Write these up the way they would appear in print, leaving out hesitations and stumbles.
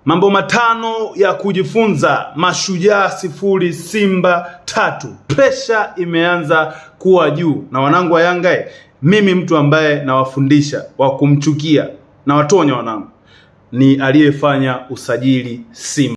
Mambo matano ya kujifunza. Mashujaa 0 Simba 3. Pressure imeanza kuwa juu. Na wanangu wa Yanga, mimi mtu ambaye nawafundisha wa kumchukia na watonya wanangu ni aliyefanya usajili Simba.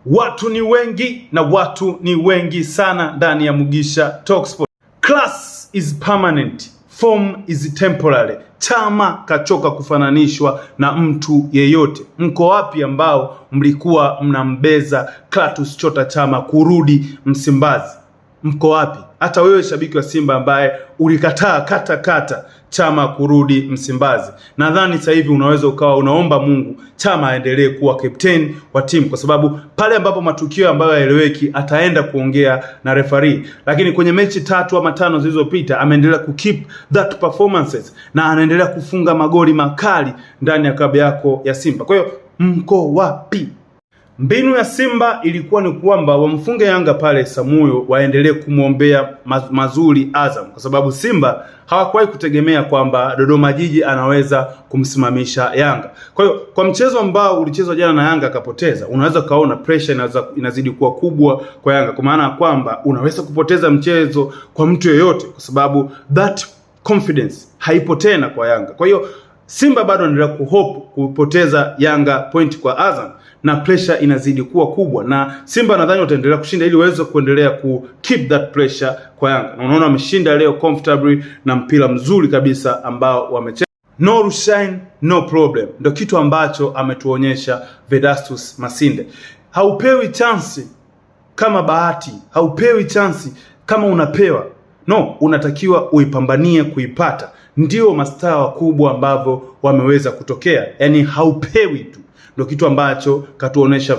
Watu ni wengi na watu ni wengi sana ndani ya Mugisha Talksport. Class is permanent, form is temporary. Chama kachoka kufananishwa na mtu yeyote. Mko wapi ambao mlikuwa mnambeza Clatous Chota Chama kurudi Msimbazi? Mko wapi? Hata wewe shabiki wa Simba ambaye ulikataa kata Chama kurudi Msimbazi, nadhani sasa hivi unaweza ukawa unaomba Mungu Chama aendelee kuwa captain wa timu, kwa sababu pale ambapo matukio ambayo haeleweki ataenda kuongea na referee. Lakini kwenye mechi 3 ama 5 zilizopita ameendelea kukeep that performances na anaendelea kufunga magoli makali ndani ya klabu yako ya Simba. Kwa hiyo mko wapi? Mbinu ya Simba ilikuwa ni kwamba wamfunge Yanga pale Samuyo, waendelee kumwombea mazuri Azam, kwa sababu Simba hawakuwahi kutegemea kwamba Dodoma Jiji anaweza kumsimamisha Yanga. Kwa hiyo kwa mchezo ambao ulichezwa jana na Yanga akapoteza, unaweza kaona pressure inazidi kuwa kubwa kwa Yanga, kwa maana kwamba unaweza kupoteza mchezo kwa mtu yeyote, kwa sababu that confidence haipo tena kwa Yanga. Kwa hiyo Simba bado anaendelea kuhope kupoteza Yanga point kwa Azam, na pressure inazidi kuwa kubwa, na Simba nadhani wataendelea kushinda ili waweze kuendelea ku keep that pressure kwa Yanga. Na unaona wameshinda leo comfortably na mpira mzuri kabisa ambao wamecheza. No rushine, no problem. Ndio kitu ambacho ametuonyesha Vedastus Masinde. Haupewi chance kama bahati, haupewi chance kama unapewa. No, unatakiwa uipambanie kuipata. Ndio mastaa wakubwa ambao wameweza kutokea. Yaani haupewi tu. Ndio kitu ambacho katuonesha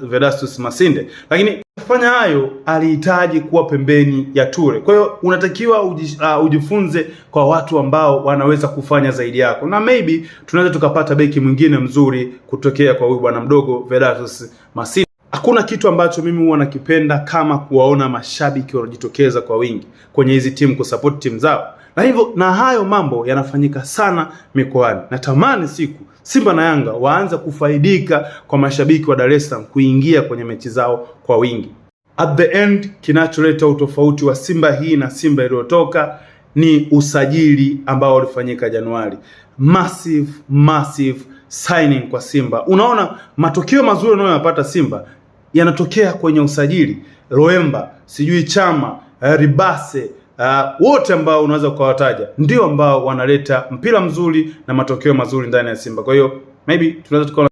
Vedastus Masinde. Lakini kufanya hayo alihitaji kuwa pembeni ya Ture. Kwa hiyo unatakiwa ujifunze kwa watu ambao wanaweza kufanya zaidi yako. Na maybe tunaweza tukapata beki mwingine mzuri kutokea kwa huyu bwana mdogo Vedastus Masinde. Hakuna kitu ambacho mimi huwa nakipenda kama kuwaona mashabiki wanajitokeza kwa wingi kwenye hizi timu kusupport timu zao. Na hivyo na hayo mambo yanafanyika sana mikoani. Natamani siku Simba na Yanga waanze kufaidika kwa mashabiki wa Dar es Salaam kuingia kwenye mechi zao kwa wingi. At the end, kinacholeta utofauti wa Simba hii na Simba iliyotoka ni usajili ambao ulifanyika Januari. Massive signing kwa Simba. Unaona matokeo mazuri unayopata Simba yanatokea kwenye usajili. Loemba, sijui Chama, Ribase, wote ambao unaweza kuwataja ndio ambao wanaleta mpira mzuri na matokeo mazuri ndani ya Simba. Kwa hiyo maybe tunaweza tukaona